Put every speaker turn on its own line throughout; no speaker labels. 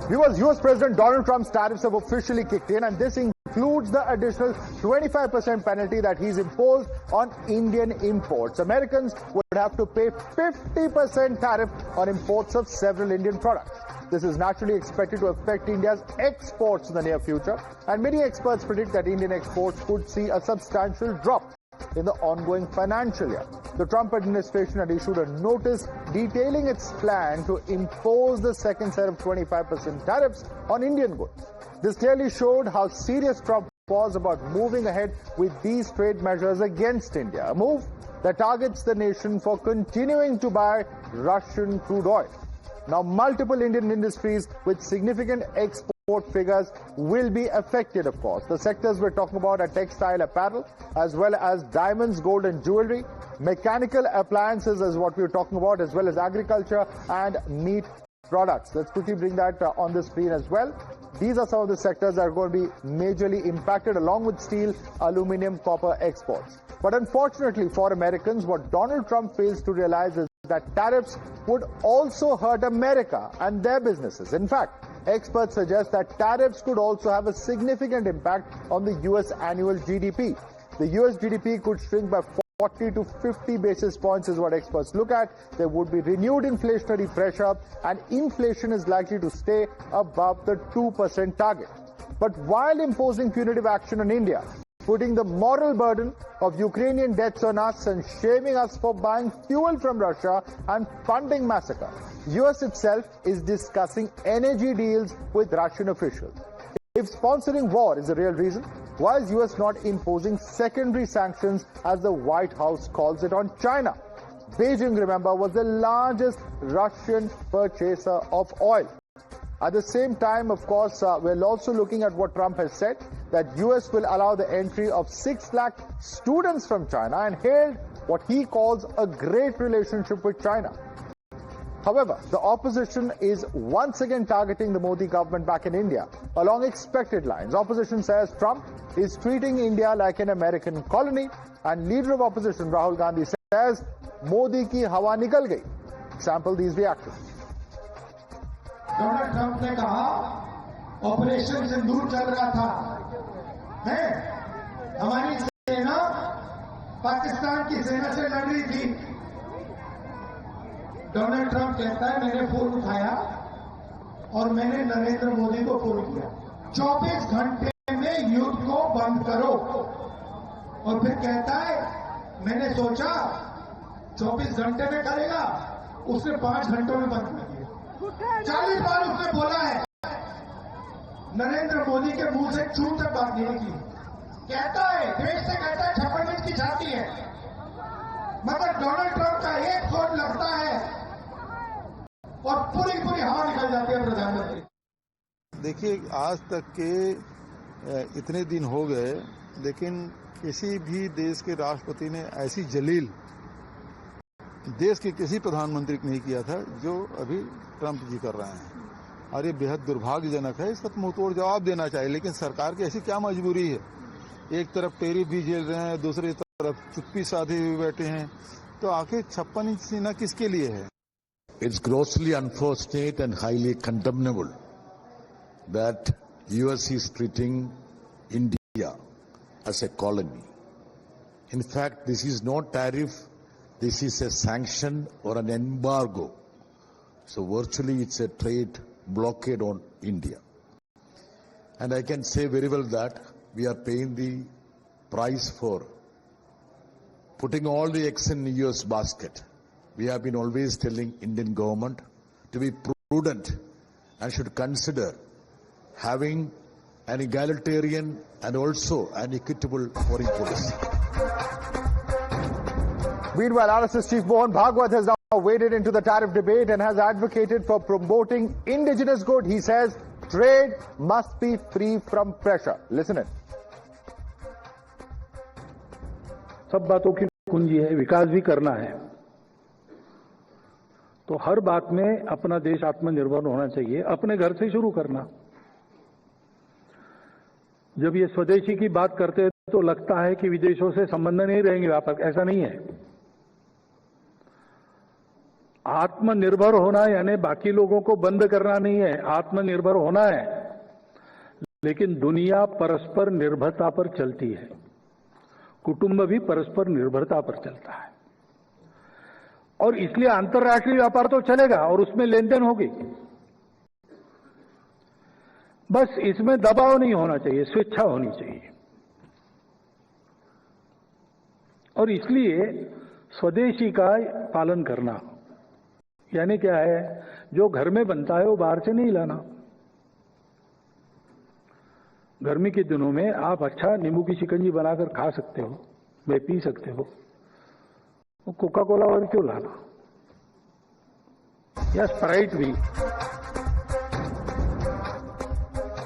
Viewers, US President Donald Trump's tariffs have officially kicked in, and this includes the additional 25% penalty that he's imposed on Indian imports. Americans would have to pay 50% tariff on imports of several Indian products. This is naturally expected to affect India's exports in the near future, and many experts predict that Indian exports could see a substantial drop in the ongoing financial year. The Trump administration had issued a notice detailing its plan to impose the second set of 25% tariffs on Indian goods. This clearly showed how serious Trump was about moving ahead with these trade measures against India, a move that targets the nation for continuing to buy Russian crude oil. Now, multiple Indian industries with significant export figures will be affected, of course. The sectors we're talking about are textile apparel, as well as diamonds, gold and jewelry, mechanical appliances is what we're talking about, as well as agriculture and meat products. Let's quickly bring that on the screen as well. These are some of the sectors that are going to be majorly impacted, along with steel, aluminum, copper exports. But unfortunately for Americans, what Donald Trump fails to realize is that tariffs would also hurt America and their businesses. In fact, experts suggest that tariffs could also have a significant impact on the US annual GDP. The US GDP could shrink by 40 to 50 basis points is what experts look at. There would be renewed inflationary pressure, and inflation is likely to stay above the 2% target. But while imposing punitive action on India, putting the moral burden of Ukrainian deaths on us and shaming us for buying fuel from Russia and funding massacre, US itself is discussing energy deals with Russian officials. If sponsoring war is the real reason, why is US not imposing secondary sanctions, as the White House calls it, on China? Beijing, remember, was the largest Russian purchaser of oil. At the same time, of course, we're also looking at what Trump has said, that US will allow the entry of 6 lakh students from China and hailed what he calls a great relationship with China. However, the opposition is once again targeting the Modi government back in India along expected lines. Opposition says Trump is treating India like an American colony, and leader of opposition Rahul Gandhi says Modi ki hawa nikal gayi. Sample these reactions.
Donald Trump ने कहा operation सिंदूर चल रहा था, है हमारी सेना पाकिस्तान की सेना से लड़ रही थी। डोनाल्ड ट्रंप कहता है मैंने फोन उठाया और मैंने नरेंद्र मोदी को फोन किया, 24 घंटे में युद्ध को बंद करो। और फिर कहता है मैंने सोचा 24 घंटे में करेगा, उसने 5 घंटों में बंद कर दिया। 40 बार उसने बोला है, नरेंद्र मोदी के मुंह से चूम तक बात नहीं की। कहता है देश से कहता है छप्पन इंच की छाती है, मगर डोनाल्ड ट्रंप का एक फोन लगता है और पूरी पूरी हवा निकल जाती है प्रधानमंत्री।
देखिए, आज तक के इतने दिन हो गए, लेकिन किसी भी देश के राष्ट्रपति ने ऐसी जलील देश के किसी प्रधानमंत्री ने नहीं किया था जो अभी ट्रंप जी कर रहे हैं, और ये बेहद दुर्भाग्यजनक है। इसका मुंहतोड़ जवाब देना चाहिए, लेकिन सरकार की ऐसी क्या मजबूरी है? एक तरफ टैरिफ भी झेल रहे हैं, दूसरी तरफ चुप्पी साधे हुए बैठे हैं, तो आखिर 56 इंच सीना किसके लिए है?
It's grossly unfortunate and highly condemnable that US is treating India as a colony. In fact, this is not tariff. This is a sanction or an embargo. So virtually it's a trade blockade on India. And I can say very well that we are paying the price for putting all the eggs in the US basket. We have been always telling Indian government to be prudent and should consider having an egalitarian and also an equitable foreign policy.
Meanwhile, RSS Chief Mohan Bhagwat has now waded into the tariff debate and has advocated for promoting indigenous good. He says trade must be free from pressure. Listen in.
सब बातों की कुंजी है, विकास भी करना है, तो हर बात में अपना देश आत्मनिर्भर होना चाहिए, अपने घर से शुरू करना। जब ये स्वदेशी की बात करते हैं तो लगता है कि विदेशों से संबंध नहीं रहेंगे व्यापक, ऐसा नहीं है। आत्मनिर्भर होना यानी बाकी लोगों को बंद करना नहीं है, आत्मनिर्भर होना है। लेकिन दुनिया परस्पर निर्भरता पर चलती है, कुटुंब भी परस्पर निर्भरता पर चलता है, और इसलिए अंतर्राष्ट्रीय व्यापार तो चलेगा और उसमें लेन देन होगी। बस इसमें दबाव नहीं होना चाहिए, स्वेच्छा होनी चाहिए। और इसलिए स्वदेशी का पालन करना यानी क्या है, जो घर में बनता है वो बाहर से नहीं लाना। गर्मी के दिनों में आप अच्छा नींबू की शिकंजी बनाकर खा सकते हो, वे पी सकते हो, वो कोका कोला और क्यों लाना, या स्प्राइट भी।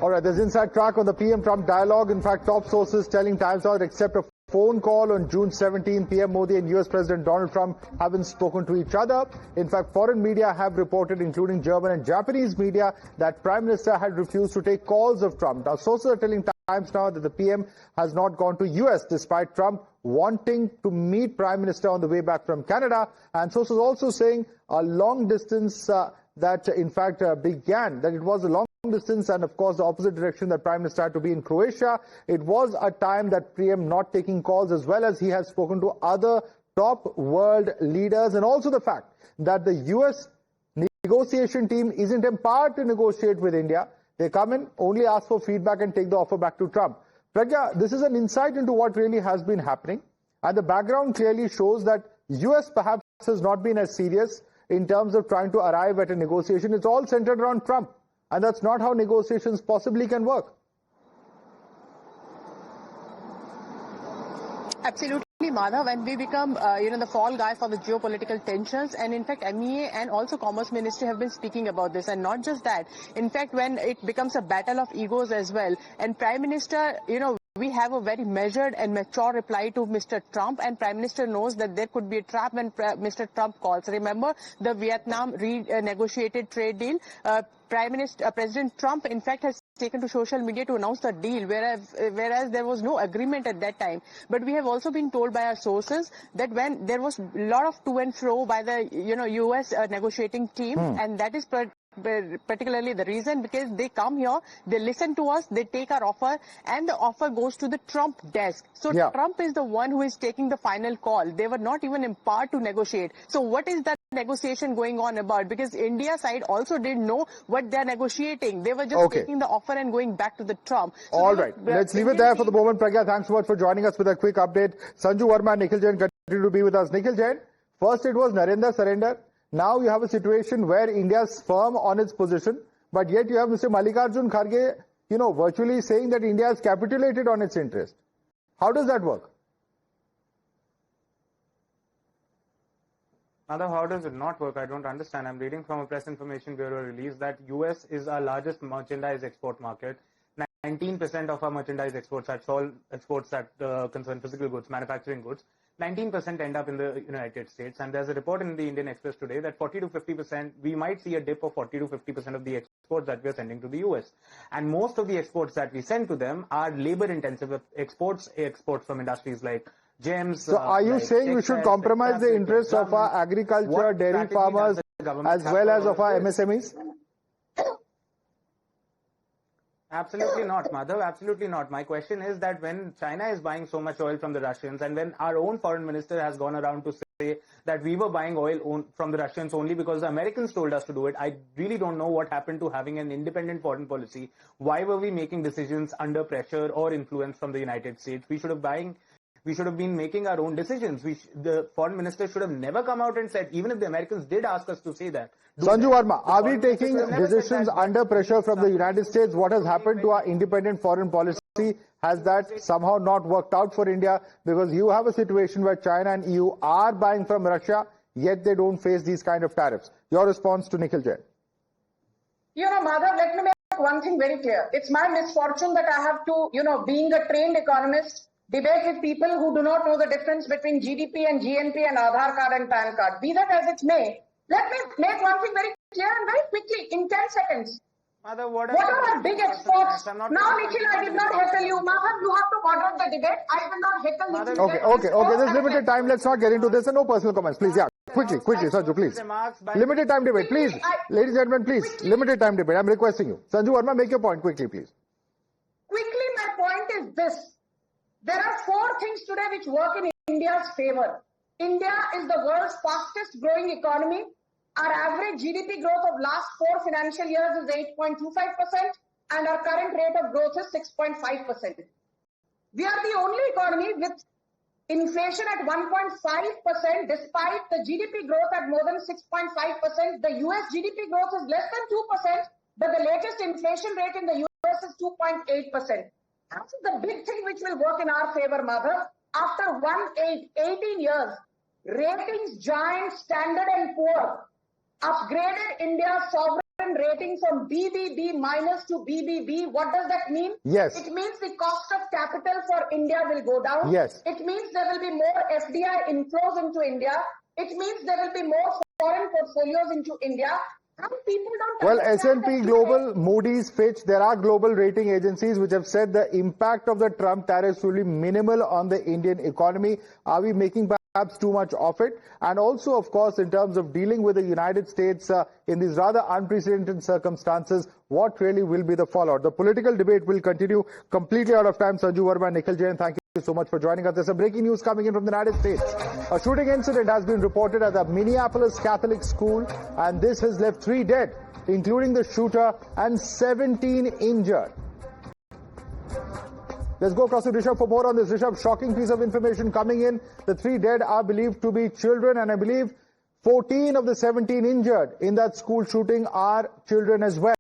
All right, there's inside track on the PM-Trump dialogue. In fact, top sources telling Times Now except a phone call on June 17, PM Modi and US President Donald Trump haven't spoken to each other. In fact, foreign media have reported, including German and Japanese media, that Prime Minister had refused to take calls of Trump. Now, sources are telling Times Now that the PM has not gone to US despite Trump wanting to meet Prime Minister on the way back from Canada. And sources also saying a long distance that in fact began, that it was a long distance and of course the opposite direction, that Prime Minister had to be in Croatia. It was a time that PM not taking calls, as well as he has spoken to other top world leaders, and also the fact that the US negotiation team isn't empowered to negotiate with India. They come in, only ask for feedback and take the offer back to Trump. Pragya, this is an insight into what really has been happening, and the background clearly shows that US perhaps has not been as serious in terms of trying to arrive at a negotiation. It's all centered around Trump. And that's not how negotiations possibly can work.
Absolutely, Madhav, and we become, the fall guy for the geopolitical tensions. And in fact, MEA and also Commerce Ministry have been speaking about this. And not just that, in fact, when it becomes a battle of egos as well, and Prime Minister, we have a very measured and mature reply to Mr. Trump, and Prime Minister knows that there could be a trap when Mr. Trump calls. Remember the Vietnam renegotiated trade deal? President Trump, in fact, has taken to social media to announce the deal, whereas there was no agreement at that time. But we have also been told by our sources that when there was a lot of to and fro by the US negotiating team, and that is particularly the reason because they come here, they listen to us, they take our offer, and the offer goes to the Trump desk. So Trump is the one who is taking the final call. They were not even empowered to negotiate. So what is that negotiation going on about? Because India side also didn't know what they're negotiating. They were just taking the offer and going back to the Trump. So
all right, let's leave it there for the moment. Pragya, thanks so much for joining us with a quick update. Sanju Verma and Nikhil Jain continue to be with us. Nikhil Jain, first it was Narendra surrender. Now you have a situation where India is firm on its position, but yet you have Mr. Mallikarjun Kharge, virtually saying that India has capitulated on its interest. How does that work?
Madhav, how does it not work? I don't understand. I'm reading from a Press Information Bureau release that US is our largest merchandise export market. 19% of our merchandise exports, that's all exports that concern physical goods, manufacturing goods. 19% end up in the United States, and there's a report in the Indian Express today that 40 to 50%, we might see a dip of 40 to 50% of the exports that we are sending to the US. And most of the exports that we send to them are labor-intensive exports from industries like gems.
So are you saying we should compromise the interests of our agriculture, dairy farmers, as well as of our MSMEs?
Absolutely not, Madhav, absolutely not. My question is that when China is buying so much oil from the Russians, and when our own foreign minister has gone around to say that we were buying oil from the Russians only because the Americans told us to do it, I really don't know what happened to having an independent foreign policy. Why were we making decisions under pressure or influence from the United States? We should have been making our own decisions. The foreign minister should have never come out and said, even if the Americans did ask us to say that.
Sanju Verma, are we taking decisions under pressure from the United States? What has happened to our independent foreign policy? Has that somehow not worked out for India? Because you have a situation where China and EU are buying from Russia, yet they don't face these kind of tariffs. Your response to Nikhil Jain?
Madhav, let me make one thing very clear. It's my misfortune that I have to, being a trained economist, debate with people who do not know the difference between GDP and GNP and Aadhaar card and PAN card. Be that as it may, let me make one thing very clear and very quickly, in 10 seconds.
Madhav,
what are our big exports? Now, Nikhil, I did not heckle you. Madhav, you have to moderate the debate. I did not heckle Nikhil.
Okay, there's limited time. Let's not get into this, and no personal comments, please. Yeah. quickly, Sanju, please.
Remarks by
Limited time debate, please. Ladies and gentlemen, please. Limited time debate. I'm requesting you. Sanju Verma, make your point quickly, please.
Quickly, my point is this. There are four things today which work in India's favor. India is the world's fastest growing economy. Our average GDP growth of last 4 financial years is 8.25% and our current rate of growth is 6.5%. We are the only economy with inflation at 1.5% despite the GDP growth at more than 6.5%. The US GDP growth is less than 2%, but the latest inflation rate in the US is 2.8%. That's the big thing which will work in our favor, Madhav. After 18 years, ratings giant Standard & Poor upgraded India's sovereign rating from BBB minus to BBB. What does that mean?
Yes.
It means the cost of capital for India will go down.
Yes.
It means there will be more FDI inflows into India. It means there will be more foreign portfolios into India. And people don't
Well,
understand
S&P
that
Global, Moody's, Fitch, there are global rating agencies which have said the impact of the Trump tariffs will be minimal on the Indian economy. Are we making perhaps too much of it? And also, of course, in terms of dealing with the United States in these rather unprecedented circumstances, what really will be the fallout? The political debate will continue. Completely out of time. Sanju Verma, Nikhil Jain, thank you so much for joining us. There's some breaking news coming in from the United States. A shooting incident has been reported at the Minneapolis Catholic school, and this has left 3 dead, including the shooter, and 17 injured. Let's go across to Rishabh for more on this. Rishabh, shocking piece of information coming in. The 3 dead are believed to be children, and I believe 14 of the 17 injured in that school shooting are children as well.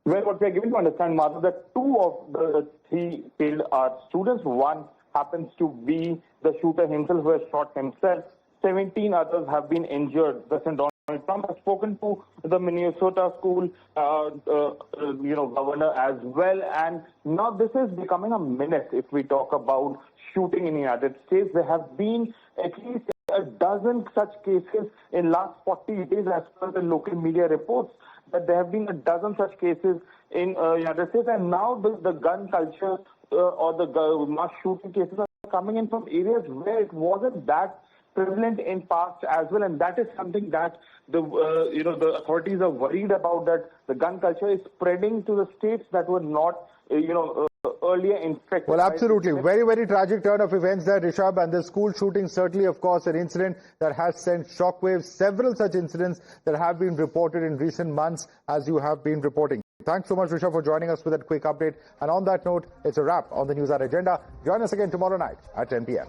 Well, what we are given to understand, Madhav, that 2 of the 3 killed are students. 1 happens to be the shooter himself who has shot himself. 17 others have been injured. President Donald Trump has spoken to the Minnesota school, governor as well. And now this is becoming a menace if we talk about shooting in the United States. There have been at least a dozen such cases in last 40 days as per the local media reports. That there have been a dozen such cases in United States, and now the gun culture or the mass shooting cases are coming in from areas where it wasn't that prevalent in past as well, and that is something that the authorities are worried about, that the gun culture is spreading to the states that were not earlier infected.
Well, absolutely. Very, very tragic turn of events there, Rishabh. And the school shooting certainly, of course, an incident that has sent shockwaves. Several such incidents that have been reported in recent months, as you have been reporting. Thanks so much, Rishabh, for joining us with that quick update. And on that note, it's a wrap on the Newshour Agenda. Join us again tomorrow night at 10 p.m.